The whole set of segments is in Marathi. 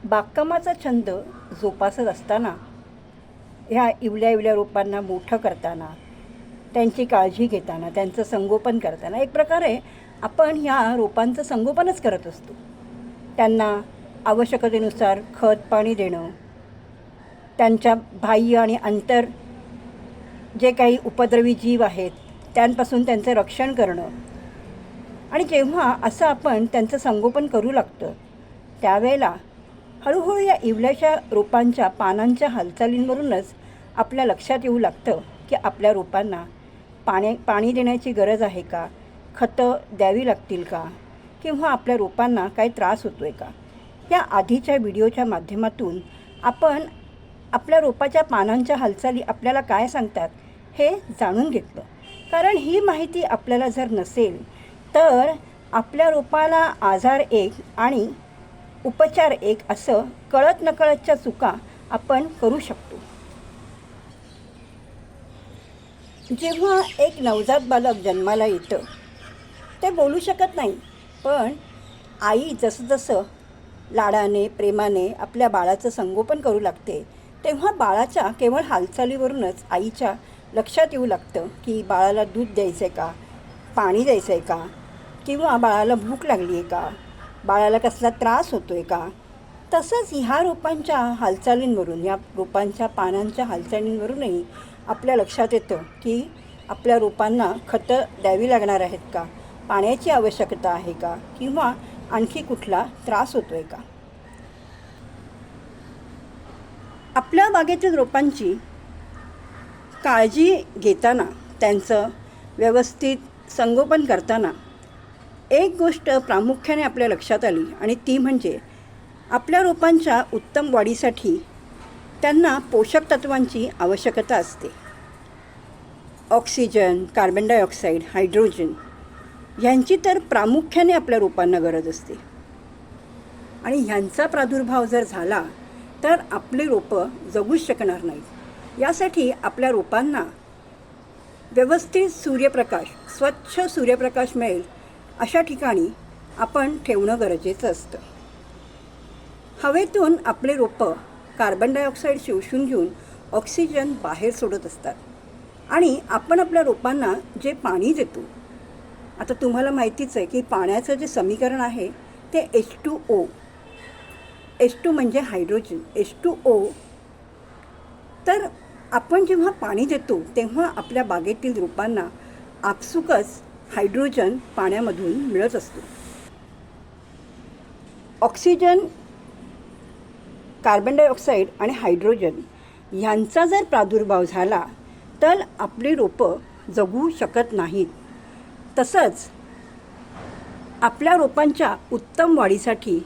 बागकामाचा छंद जोपासत असताना ह्या इवल्या इवल्या रोपांना मोठं करताना, त्यांची काळजी घेताना, त्यांचं संगोपन करताना एक प्रकारे आपण ह्या रोपांचं संगोपनच करत असतो. त्यांना आवश्यकतेनुसार खत पाणी देणं, त्यांच्या बाह्य आणि अंतर जे काही उपद्रवी जीव आहेत त्यांपासून त्यांचं रक्षण करणं. आणि जेव्हा असं आपण त्यांचं संगोपन करू लागतं त्यावेळेला हळूहळू या इवल्याच्या रोपांच्या पानांच्या हालचालींवरूनच आपल्या लक्षात येऊ लागतं की आपल्या रोपांना पाणी देण्याची गरज आहे का, खतं द्यावी लागतील का, किंवा आपल्या रोपांना काही त्रास होतो आहे का. या आधीच्या व्हिडिओच्या माध्यमातून आपण आपल्या रोपाच्या पानांच्या हालचाली आपल्याला काय सांगतात हे जाणून घेतलं. कारण ही माहिती आपल्याला जर नसेल तर आपल्या रोपाला आजार एक आणि उपचार एक असं कळत नकळतच्या चुका आपण करू शकतो. जेव्हा एक नवजात बालक जन्माला येतं ते बोलू शकत नाही, पण आई जसं लाडाने प्रेमाने आपल्या बाळाचं संगोपन करू लागते तेव्हा बाळाच्या केवळ हालचालीवरूनच आईच्या लक्षात येऊ लागतं की बाळाला दूध द्यायचं आहे का, पाणी द्यायचं आहे का, किंवा बाळाला भूक लागली आहे का, बाळाला कसला त्रास होतो आहे का. तसंच ह्या रोपांच्या हालचालींवरून, या रोपांच्या पानांच्या हालचालींवरूनही आपल्या लक्षात येतं की आपल्या रोपांना खतं द्यावी लागणार आहेत का, पाण्याची आवश्यकता आहे का, किंवा आणखी कुठला त्रास होतो आहे का. आपल्या बागेतील रोपांची काळजी घेताना, त्यांचं व्यवस्थित संगोपन करताना एक गोष्ट प्रामुख्याने आपल्या लक्षात आली आणि ती म्हणजे आपल्या रोपांच्या उत्तम वाढीसाठी त्यांना पोषक तत्वांची आवश्यकता असते. ऑक्सिजन, कार्बन डायऑक्साईड, हायड्रोजन ह्यांची तर प्रामुख्याने आपल्या रोपांना गरज असते. आणि ह्यांचा प्रादुर्भाव जर झाला तर आपली रोपं जगूच शकणार नाहीत. यासाठी आपल्या रोपांना व्यवस्थित सूर्यप्रकाश, स्वच्छ सूर्यप्रकाश मिळेल अशा ठिकाणी आपण ठेवणं गरजेचं असतं. हवेतून आपले रोपं कार्बन डायऑक्साईड शोषून घेऊन ऑक्सिजन बाहेर सोडत असतात. आणि आपण आपल्या रोपांना जे पाणी देतो, आता तुम्हाला माहितीच आहे की पाण्याचं जे समीकरण आहे ते H2O. H2 म्हणजे हायड्रोजन, H2O. तर आपण जेव्हा पाणी देतो तेव्हा आपल्या बागेतील रोपांना आपसुकच हायड्रोजन पाण्यामधून मिळत असतो. ऑक्सिजन, कार्बन डायऑक्साईड आणि हायड्रोजन ह्यांचा जर प्रादुर्भाव झाला तर आपली रोपं जगू शकत नाहीत. तसंच आपल्या रोपांच्या उत्तम वाढीसाठी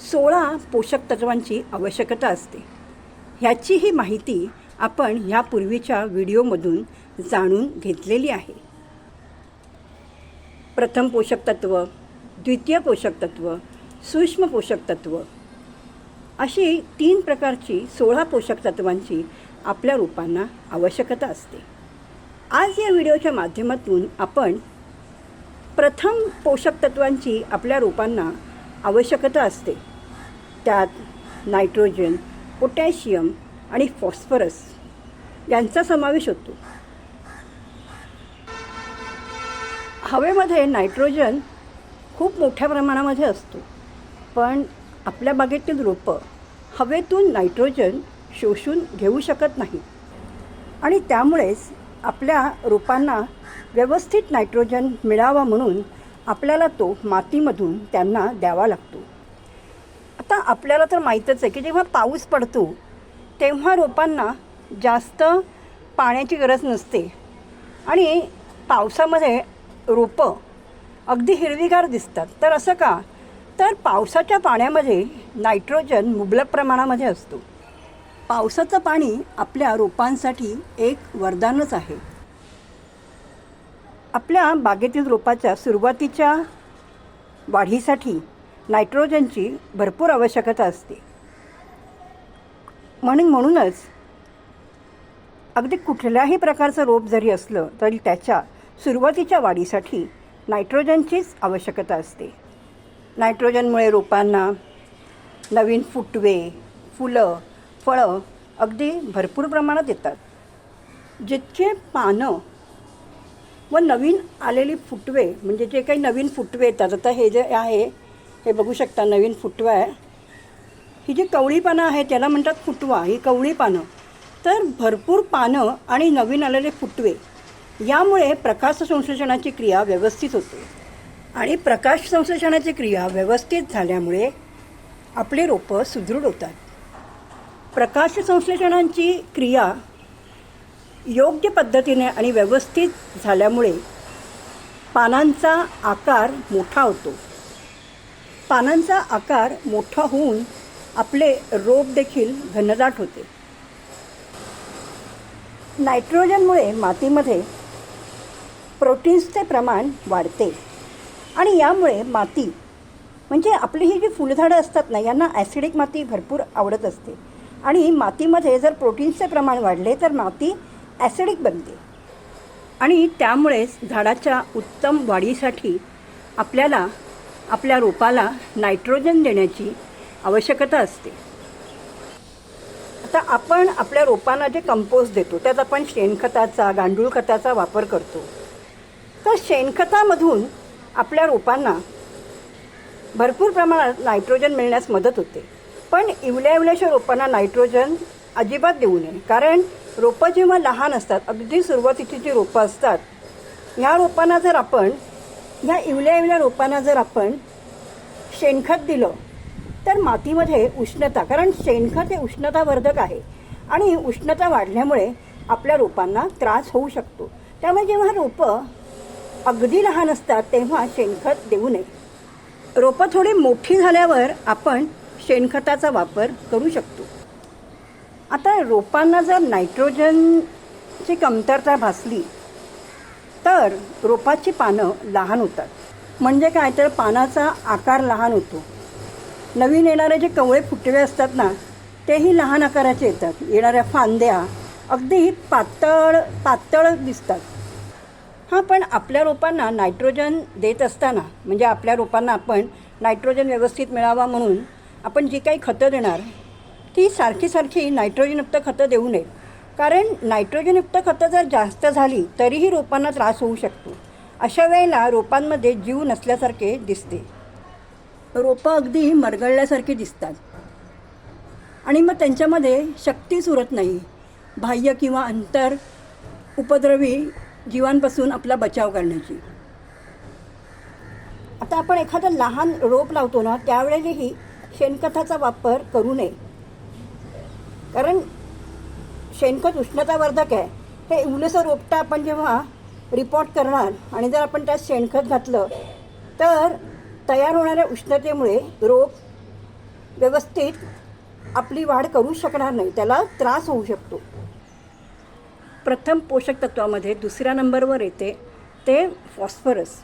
16 पोषक तत्वांची आवश्यकता असते. ह्याचीही माहिती आपण ह्यापूर्वीच्या व्हिडिओमधून जाणून घेतलेली आहे. प्रथम पोषक तत्व, द्वितीय पोषक तत्व, सूक्ष्म पोषक तत्व अशी 3 प्रकारची 16 पोषक तत्वांची आपल्या रोपांना आवश्यकता असते. आज या व्हिडिओच्या माध्यमातून आपण प्रथम पोषक तत्वांची आपल्या रोपांना आवश्यकता असते त्यात नायट्रोजन, पोटॅशियम आणि फॉस्फरस यांचा समावेश होतो. हवेमध्ये नायट्रोजन खूप मोठ्या प्रमाणामध्ये असतो, पण आपल्या बागेतील रोपं हवेतून नायट्रोजन शोषून घेऊ शकत नाही आणि त्यामुळेच आपल्या रोपांना व्यवस्थित नायट्रोजन मिळावा म्हणून आपल्याला तो मातीमधून त्यांना द्यावा लागतो. आता आपल्याला तर माहीतच आहे की जेव्हा पाऊस पडतो तेव्हा रोपांना जास्त पाण्याची गरज नसते आणि पावसामध्ये रोपं अगदी हिरवीगार दिसतात. तर असं का, तर पावसाच्या पाण्यामध्ये नायट्रोजन मुबलक प्रमाणामध्ये असतो. पावसाचं पाणी आपल्या रोपांसाठी एक वरदानच आहे. आपल्या बागेतील रोपाच्या सुरुवातीच्या वाढीसाठी नायट्रोजनची भरपूर आवश्यकता असते. म्हणूनच अगदी कुठल्याही प्रकारचं रोप जरी असलं तरी त्याच्या सुरुवातीच्या वाढीसाठी नायट्रोजनचीच आवश्यकता असते. नायट्रोजनमुळे रोपांना नवीन फुटवे, फुलं, फळं अगदी भरपूर प्रमाणात येतात. जितके पानं व नवीन आलेली फुटवे, म्हणजे जे काही नवीन फुटवे येतात, आता हे जे आहे हे बघू शकता नवीन फुटवा आहे. ही जी कवळी पानं आहेत त्याला म्हणतात फुटवा, ही कवळी पानं. तर भरपूर पानं आणि नवीन आलेले फुटवे यामुळे प्रकाश संश्लेषणाची क्रिया व्यवस्थित होते. आणि प्रकाश संश्लेषणाची क्रिया व्यवस्थित झाल्यामुळे आपली रोपं सुदृढ होतात. प्रकाश संश्लेषणाची क्रिया योग्य पद्धतीने आणि व्यवस्थित झाल्यामुळे पानांचा आकार मोठा होतो. पानांचा आकार मोठा होऊन आपले रोप देखील घनदाट होते. नायट्रोजनमुळे मातीमध्ये प्रोटीन्सचे प्रमाण वाढते आणि यामुळे माती, म्हणजे आपली ही जी फुलझाडं असतात ना, यांना ॲसिडिक माती भरपूर आवडत असते. आणि मातीमध्ये जर प्रोटीन्सचे प्रमाण वाढले तर माती ॲसिडिक बनते. आणि त्यामुळेच झाडाच्या उत्तम वाढीसाठी आपल्याला आपल्या रोपाला नायट्रोजन देण्याची आवश्यकता असते. आता आपण आपल्या रोपांना जे कंपोस्ट देतो त्यात आपण शेणखताचा, गांडूळ खताचा वापर करतो. तर शेणखतामधून आपल्या रोपांना भरपूर प्रमाणात नायट्रोजन मिळण्यास मदत होते. पण इवल्या रोपांना नायट्रोजन अजिबात देऊ नये. कारण रोपं जेव्हा लहान असतात, अगदी सुरुवातीची जी रोपं असतात, ह्या रोपांना जर आपण, ह्या इवल्या रोपांना जर आपण शेणखत दिलं तर मातीमध्ये उष्णता, कारण शेणखत हे उष्णतावर्धक आहे आणि उष्णता वाढल्यामुळे आपल्या रोपांना त्रास होऊ शकतो. त्यामुळे जेव्हा रोपं अगदी लहान असतात तेव्हा शेणखत देऊ नये. रोपं थोडी मोठी झाल्यावर आपण शेणखताचा वापर करू शकतो. आता रोपांना जर नायट्रोजनची कमतरता भासली तर रोपाची पानं लहान होतात. म्हणजे काय, तर पानाचा आकार लहान होतो. नवीन येणारे जे कवळे फुटवे असतात ना, तेही लहान आकाराचे येतात. येणाऱ्या फांद्या अगदी पातळ दिसतात. हां, पण आपल्या रोपांना नायट्रोजन देत असताना, म्हणजे आपल्या रोपांना आपण नायट्रोजन व्यवस्थित मिळावा म्हणून आपण जी काही खतं देणार ती सारखी नायट्रोजनयुक्त खतं देऊ नयेत. कारण नायट्रोजनयुक्त खतं जर जास्त झाली तरीही रोपांना त्रास होऊ शकतो. अशा वेळेला रोपांमध्ये जीव नसल्यासारखे दिसते. रोपं अगदी मरगळल्यासारखी दिसतात आणि मग त्यांच्यामध्ये शक्तीच उरत नाही बाह्य किंवा अंतर उपद्रवी जीवांपासून आपला बचाव करण्याची. आता आपण एखादं लहान रोप लावतो ना, त्यावेळेलाही शेणखताचा वापर करू नये. कारण शेणखत उष्णतावर्धक आहे. हे इवलंसं रोपटं आपण जेव्हा रिपोर्ट करणार आणि जर आपण त्यात शेणखत घातलं तर तयार होणाऱ्या उष्णतेमुळे रोप व्यवस्थित आपली वाढ करू शकणार नाही, त्याला त्रास होऊ शकतो. प्रथम पोषक तत्वामध्ये दुसऱ्या नंबरवर येते ते फॉस्फरस.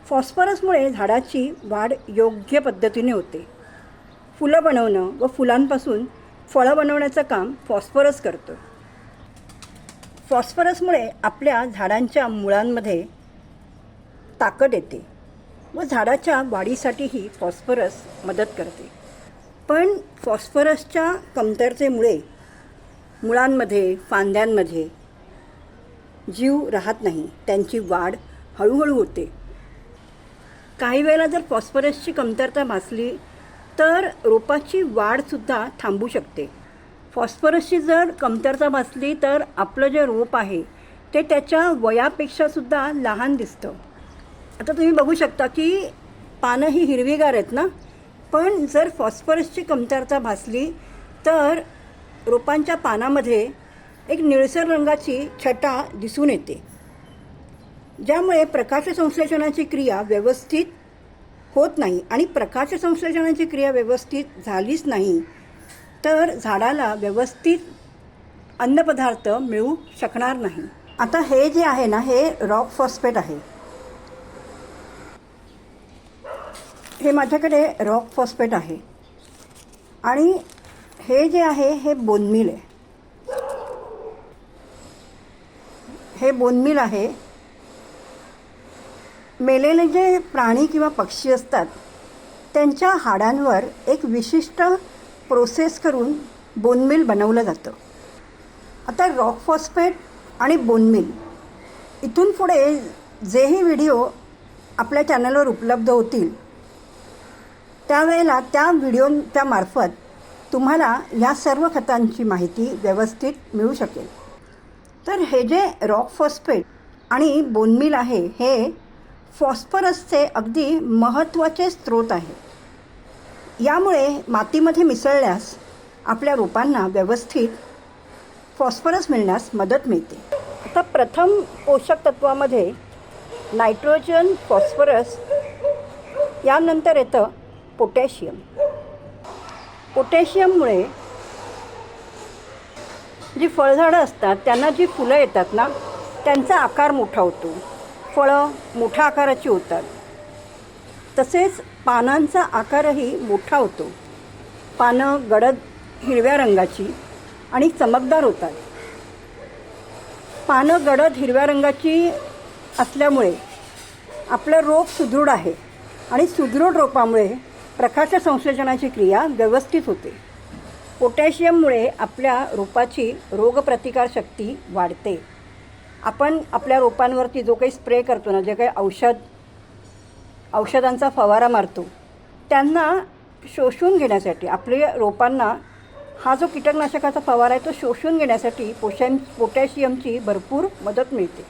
फॉस्फरसमुळे झाडाची वाढ योग्य पद्धतीने होते. फुलं बनवणं व फुलांपासून फळं बनवण्याचं काम फॉस्फरस करतं. फॉस्फरसमुळे आपल्या झाडांच्या मुळांमध्ये ताकद येते व झाडाच्या वाढीसाठीही फॉस्फरस मदत करते. पण फॉस्फरसच्या कमतरतेमुळे मुळांमध्ये, फांद्यांमध्ये जीव राहत नाही, त्यांची वाढ हळूहळू होते. काही वेळेला जर फॉस्फरसची कमतरता भासली तर रोपाची वाढसुद्धा थांबू शकते. फॉस्फरसची जर कमतरता भासली तर आपलं जे रोप आहे ते त्याच्या वयापेक्षासुद्धा लहान दिसतं. आता तुम्ही बघू शकता की पानं ही हिरवीगार आहेत ना, पण जर फॉस्फरसची कमतरता भासली तर रोपांच्या पानामध्ये एक निळसर रंगाची छटा दिसून येते, ज्यामुळे प्रकाशसंश्लेषणाची क्रिया व्यवस्थित होत नाही. आणि प्रकाशसंश्लेषणाची क्रिया व्यवस्थित झालीच नाही तर झाडाला व्यवस्थित अन्नपदार्थ मिळू शकणार नाही. आता हे जे आहे ना, हे रॉक फॉस्फेट आहे. हे माझ्याकडे रॉक फॉस्फेट आहे आणि हे जे आहे हे बोनमील आहे. हे बोनमील आहे. मेलेले जे प्राणी किंवा पक्षी असतात त्यांच्या हाडांवर एक विशिष्ट प्रोसेस करून बोनमील बनवलं जातं. आता रॉक फॉस्फेट आणि बोनमील इथून पुढे जेही व्हिडिओ आपल्या चॅनलवर उपलब्ध होतील त्यावेळेला त्या व्हिडिओच्या मार्फत तुम्हाला या सर्व खतांची माहिती व्यवस्थित मिळू शकेल. तर हे जे रॉक फॉस्फेट आणि बोनमील आहे हे फॉस्फरसचे अगदी महत्त्वाचे स्रोत आहे. यामुळे मातीमध्ये मिसळल्यास आपल्या रोपांना व्यवस्थित फॉस्फरस मिळण्यास मदत मिळते. आता प्रथम पोषक तत्वामध्ये नायट्रोजन, फॉस्फरस, यानंतर येतं पोटॅशियम. पोटॅशियममुळे जी फळझाडं असतात त्यांना जी फुलं येतात ना त्यांचा आकार मोठा होतो, फळं मोठ्या आकाराची होतात. तसेच पानांचा आकारही मोठा होतो. पानं गडद हिरव्या रंगाची आणि चमकदार होतात. पानं गडद हिरव्या रंगाची असल्यामुळे आपलं रोप सुदृढ आहे आणि सुदृढ रोपामुळे प्रकाश संश्लेषणाची क्रिया व्यवस्थित होते. पोटॅशियममुळे आपल्या रोपाची रोगप्रतिकारशक्ती वाढते. आपण आपल्या रोपांवरती जो काही स्प्रे करतो ना, जे काही औषधांचा फवारा मारतो त्यांना शोषून घेण्यासाठी, आपल्या रोपांना हा जो कीटकनाशकाचा फवारा आहे तो शोषून घेण्यासाठी पोटॅशियमची भरपूर मदत मिळते.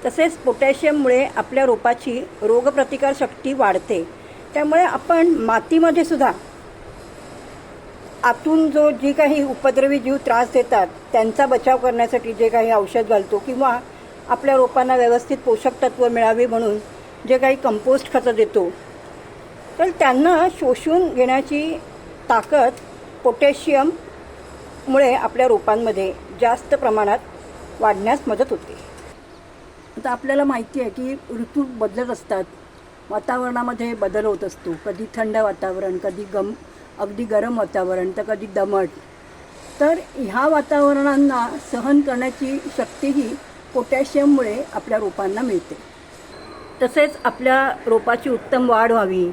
तसेच पोटॅशियममुळे आपल्या रोपाची रोगप्रतिकारशक्ती वाढते. त्यामुळे आपण मातीमध्ये सुद्धा आतून जी काही उपद्रवी जीव त्रास देतात त्यांचा बचाव करण्यासाठी जे काही औषध घालतो किंवा आपल्या रोपांना व्यवस्थित पोषक तत्व मिळावी म्हणून जे काही कंपोस्ट खतं देतो तर त्यांना शोषून घेण्याची ताकद पोटॅशियममुळे आपल्या रोपांमध्ये जास्त प्रमाणात वाढण्यास मदत होते. आता आपल्याला माहिती आहे की ऋतू बदलत असतात, वातावरणामध्ये बदल होत असतो. कधी थंड वातावरण, कधी अगदी गरम वातावरण, तर कधी दमट. तर ह्या वातावरणांना सहन करण्याची शक्तीही पोटॅशियममुळे आपल्या रोपांना मिळते. तसेच आपल्या रोपाची उत्तम वाढ व्हावी,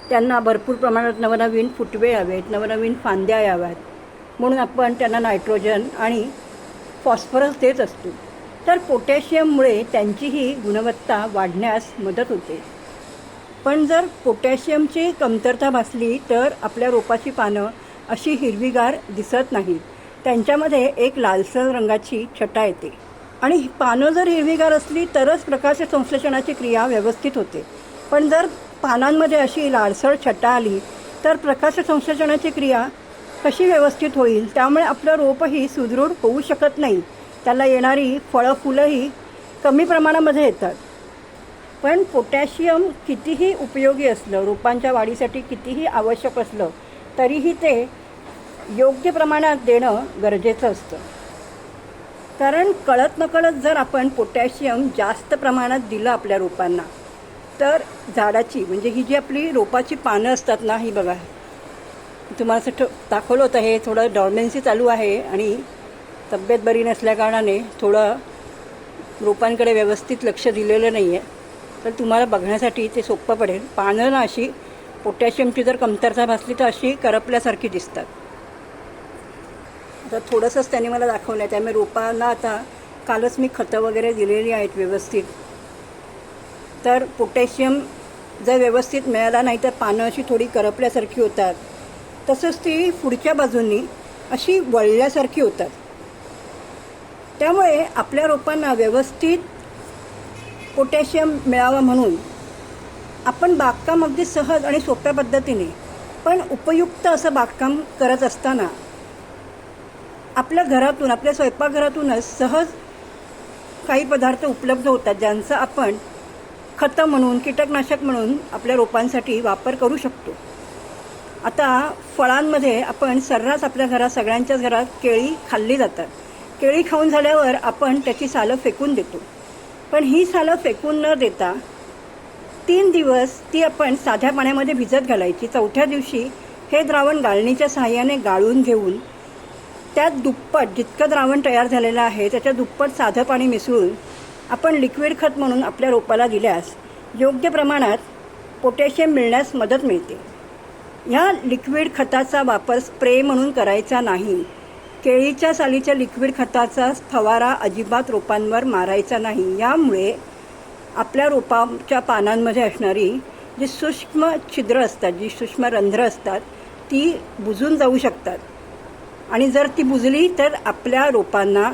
त्यांना भरपूर प्रमाणात नवनवीन फुटवे यावेत, नवनवीन फांद्या याव्यात म्हणून आपण त्यांना नायट्रोजन आणि फॉस्फरस देत असतो. तर पोटॅशियममुळे त्यांचीही गुणवत्ता वाढण्यास मदत होते. पण जर पोटॅशियमची कमतरता भासली तर आपल्या रोपाची पानं अशी हिरवीगार दिसत नाहीत. त्यांच्यामध्ये एक लालसर रंगाची छटा येते आणि पानं जर हिरवीगार असली तरच प्रकाश संश्लेषणाची क्रिया व्यवस्थित होते. पण जर पानांमध्ये अशी लालसर छटा आली तर प्रकाश संश्लेषणाची क्रिया कशी व्यवस्थित होईल? त्यामुळे आपलं रोपही सुदृढ होऊ शकत नाही. त्याला येणारी फळं फुलंही कमी प्रमाणामध्ये येतात. पण पोटॅशियम कितीही उपयोगी असलं, रोपांच्या वाढीसाठी कितीही आवश्यक असलं तरीही ते योग्य प्रमाणात देणं गरजेचं असतं. कारण कळत नकळत जर आपण पोटॅशियम जास्त प्रमाणात दिलं आपल्या रोपांना तर झाडाची म्हणजे ही जी आपली रोपाची पानं असतात ना, ही बघा तुम्हाला असं दाखवलं होतं, हे थोडं डॉर्मेन्सी चालू आहे आणि तब्येत बरी नसल्याकारणाने थोडं रोपांकडे व्यवस्थित लक्ष दिलेलं नाही आहे. तर तुम्हाला बघण्यासाठी ते सोपं पडेल. पानं ना अशी पोटॅशियमची जर कमतरता भासली तर अशी करपल्यासारखी दिसतात. आता थोडंसंच त्यांनी मला दाखवलं आहे, त्यामुळे रोपांना आता कालच मी खतं वगैरे दिलेली आहेत व्यवस्थित. तर पोटॅशियम जर व्यवस्थित मिळाला नाही तर पानं अशी थोडी करपल्यासारखी होतात. तसंच ती पुढच्या बाजूंनी अशी वळल्यासारखी होतात. त्यामुळे आपल्या रोपांना व्यवस्थित पोटॅशियम मिळावं म्हणून आपण बागकाम अगदी सहज आणि सोप्या पद्धतीने पण उपयुक्त असं बागकाम करत असताना आपल्या घरातून, आपल्या स्वयंपाकघरातूनच सहज काही पदार्थ उपलब्ध होतात ज्यांचा आपण खतं म्हणून, कीटकनाशक म्हणून आपल्या रोपांसाठी वापर करू शकतो. आता फळांमध्ये आपण सर्रास आपल्या घरात, सगळ्यांच्याच घरात केळी खाल्ली जातात. केळी खाऊन झाल्यावर आपण त्याची सालं फेकून देतो. पण ही सालं फेकून न देता 3 दिवस ती आपण साध्या पाण्यामध्ये भिजत घालायची. 4थ्या दिवशी हे द्रावण गाळणीच्या सहाय्याने गाळून घेऊन त्यात दुप्पट जितकं द्रावण तयार झालेलं आहे त्याच्या दुप्पट साधं पाणी मिसळून आपण लिक्विड खत म्हणून आपल्या रोपाला दिल्यास योग्य प्रमाणात पोटॅशियम मिळण्यास मदत मिळते. ह्या लिक्विड खताचा वापर स्प्रे म्हणून करायचा नाही. केळीच्या सालीच्या लिक्विड खताचा फवारा अजिबात रोपांवर मारायचा नाही. यामुळे आपल्या रोपाच्या पानांमध्ये असणारी जी सूक्ष्म छिद्र असतात, जी सूक्ष्म रंध्र असतात, ती बुजून जाऊ शकतात. आणि जर ती बुजली तर आपल्या रोपांना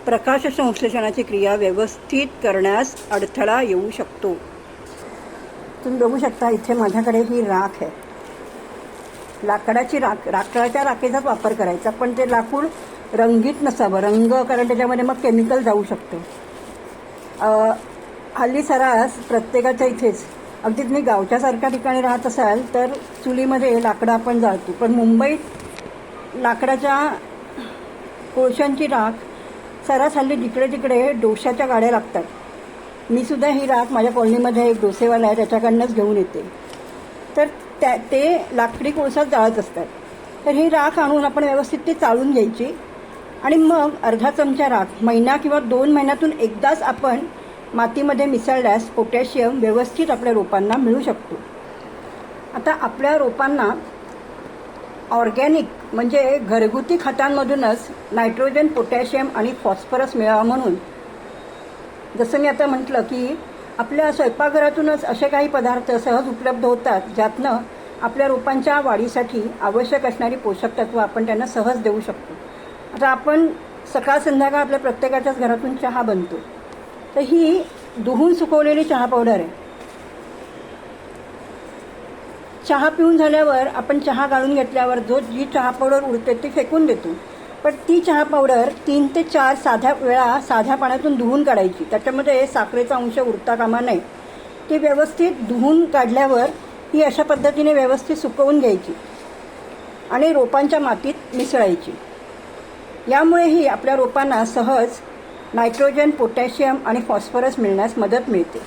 प्रकाश संश्लेषणाची क्रिया व्यवस्थित करण्यास अडथळा येऊ शकतो. तुम्ही बघू शकता इथे माझ्याकडे ही राख आहे. लाकडाची राख, लाकडाच्या राखेचाच वापर करायचा, पण ते लाकूड रंगीत नसावं. रंग कारण त्याच्यामध्ये मग केमिकल जाऊ शकतं. हल्ली सरास प्रत्येकाच्या इथेच, अगदी तुम्ही गावच्यासारख्या ठिकाणी राहत असाल तर चुलीमध्ये लाकडं आपण जाळतो, पण मुंबईत लाकडाच्या कोळशांची राख सरास हल्ली जिकडे तिकडे डोशाच्या गाड्या लागतात. मी सुद्धा ही राख माझ्या कॉलनीमध्ये एक डोसेवाला आहे त्याच्याकडनंच घेऊन येते. तर ते लाकडी कोळसा जाळत असतात. तर ही राख आणून आपण व्यवस्थित ती चाळून घ्यायची आणि मग अर्धा चमचा राख महिना किंवा 2 महिन्यातून एकदाच आपण मातीमध्ये मिसळल्यास पोटॅशियम व्यवस्थित आपल्या रोपांना मिळू शकतो. आता आपल्या रोपांना ऑर्गॅनिक म्हणजे घरगुती खतांमधूनच नायट्रोजन, पोटॅशियम आणि फॉस्फरस मिळावा म्हणून जसं मी आता म्हटलं की आपल्या स्वयंपाकघरातूनच असे काही पदार्थ सहज उपलब्ध होतात ज्यातनं आपल्या रोपांच्या वाढीसाठी आवश्यक असणारी पोषक तत्व आपण त्यांना सहज देऊ शकतो. आता आपण सकाळ संध्याकाळ आपल्या प्रत्येकाच्याच घरातून चहा बनतो. तर ही धुवून सुकवलेली चहा पावडर आहे. चहा पिऊन झाल्यावर आपण चहा गाळून घेतल्यावर जी चहा पावडर उरते ती फेकून देतो. पण ती चहा पावडर 3 ते 4 साध्या पाण्यातून धुवून काढायची. त्याच्यामध्ये साखरेचा अंश उरता कामा नये. ती व्यवस्थित धुवून काढल्यावर ही अशा पद्धतीने व्यवस्थित सुकवून घ्यायची आणि रोपांच्या मातीत मिसळायची. यामुळेही आपल्या रोपांना सहज नायट्रोजन, पोटॅशियम आणि फॉस्फरस मिळण्यास मदत मिळते.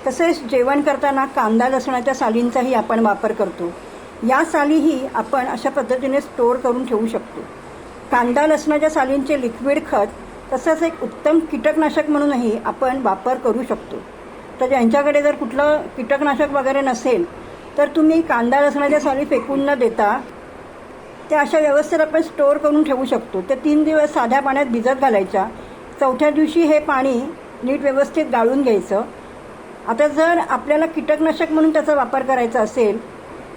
तसेच जेवण करताना कांदा लसणाच्या सालींचाही आपण वापर करतो. या सालीही आपण अशा पद्धतीने स्टोअर करून ठेवू शकतो. कांदा लसणाच्या सालींचे लिक्विड खत तसंच एक उत्तम कीटकनाशक म्हणूनही आपण वापर करू शकतो. तर ज्यांच्याकडे जर कुठलं कीटकनाशक वगैरे नसेल तर तुम्ही कांदा लसणाच्या साली फेकून न देता त्या अशा व्यवस्थेत आपण स्टोअर करून ठेवू शकतो. ते 3 दिवस साध्या पाण्यात भिजत घालायच्या. 4थ्या दिवशी हे पाणी नीट व्यवस्थित गाळून घ्यायचं. आता जर आपल्याला कीटकनाशक म्हणून त्याचा वापर करायचा असेल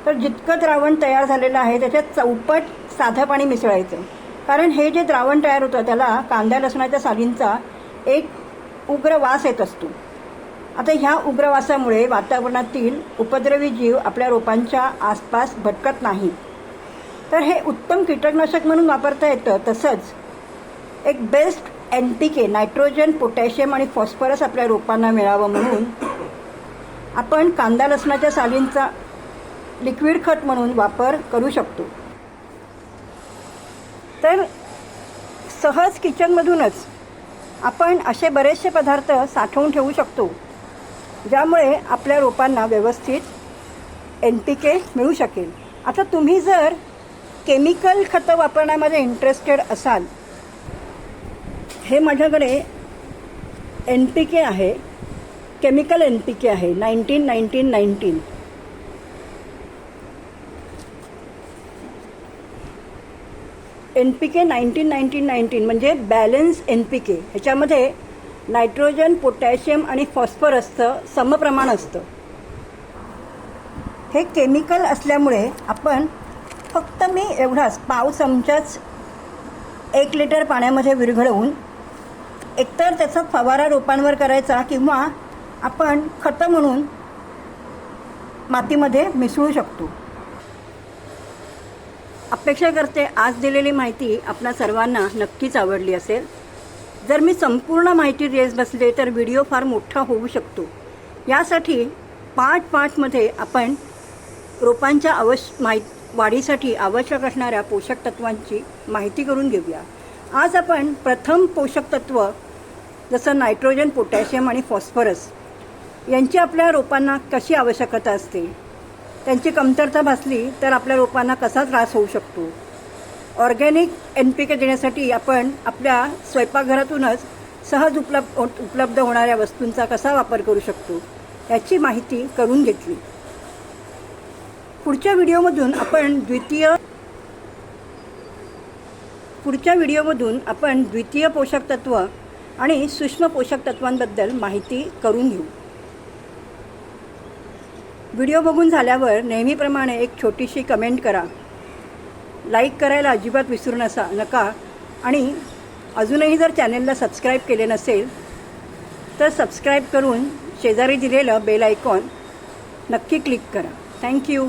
तर जितकं द्रावण तयार झालेलं आहे त्याच्यात चौपट साधं पाणी मिसळायचं. कारण हे जे द्रावण तयार होतं त्याला कांदा लसणाच्या सालींचा एक उग्र वास येत असतो. आता ह्या उग्र वासामुळे वातावरणातील उपद्रवी जीव आपल्या रोपांच्या आसपास भटकत नाही. तर हे उत्तम कीटकनाशक म्हणून वापरता येतं. तसंच एक बेस्ट NPK नायट्रोजन, पोटॅशियम आणि फॉस्फरस आपल्या रोपांना मिळावं म्हणून आपण कांदा लसणाच्या सालींचा लिक्विड खत म्हणून वापर करू शकतो. तर सहज किचनमधूनच आपण असे बरेचसे पदार्थ साठवून ठेवू शकतो ज्यामुळे आपल्या रोपांना व्यवस्थित NPK मिळू शकेल. आता तुम्ही जर केमिकल खतं वापरण्यामध्ये इंटरेस्टेड असाल, हे माझ्याकडे NPK आहे, केमिकल NPK आहे 19-19-19. NPK 19-19-19 म्हणजे बॅलन्स NPK. ह्याच्यामध्ये नायट्रोजन, पोटॅशियम आणि फॉस्फरसचं समप्रमाण असतं. हे केमिकल असल्यामुळे आपण फक्त मी एवढाच पाव चमचाच 1 लिटर पाण्यामध्ये विरघळवून एकतर त्याचा फवारा रोपांवर करायचा किंवा आपण खतं म्हणून मातीमध्ये मिसळू शकतो. अपेक्षा करते आज दिलेली माहिती आपल्या सर्वांना नक्कीच आवडली असेल. जर मी संपूर्ण माहिती देत बसले तर व्हिडिओ फार मोठा होऊ शकतो. यासाठी पार्टमध्ये आपण रोपांच्या वाढीसाठी आवश्यक असणाऱ्या पोषक तत्वांची माहिती करून घेऊया. आज आपण प्रथम पोषक तत्व जसं नायट्रोजन, पोटॅशियम आणि फॉस्फरस यांची आपल्या रोपांना कशी आवश्यकता असते, त्यांची कमतरता भासली तर आपल्या रोपांना कसा त्रास होऊ शकतो, ऑर्गॅनिक NPK देण्यासाठी आपण आपल्या स्वयंपाकघरातूनच सहज उपलब्ध होणाऱ्या वस्तूंचा कसा वापर करू शकतो याची माहिती करून घेतली. पुढच्या व्हिडिओमधून आपण द्वितीय पोषक तत्व आणि सूक्ष्म पोषक तत्वांबद्दल माहिती करून घेऊ. व्हिडिओ बघून झाल्यावर नेहमीप्रमाणे एक छोटीशी कमेंट करा. लाईक करायला अजिबात विसरू नका आणि अजूनही जर चॅनलला सबस्क्राईब केले नसेल तर सबस्क्राईब करून शेजारी दिलेलं बेल आयकॉन नक्की क्लिक करा. थँक्यू.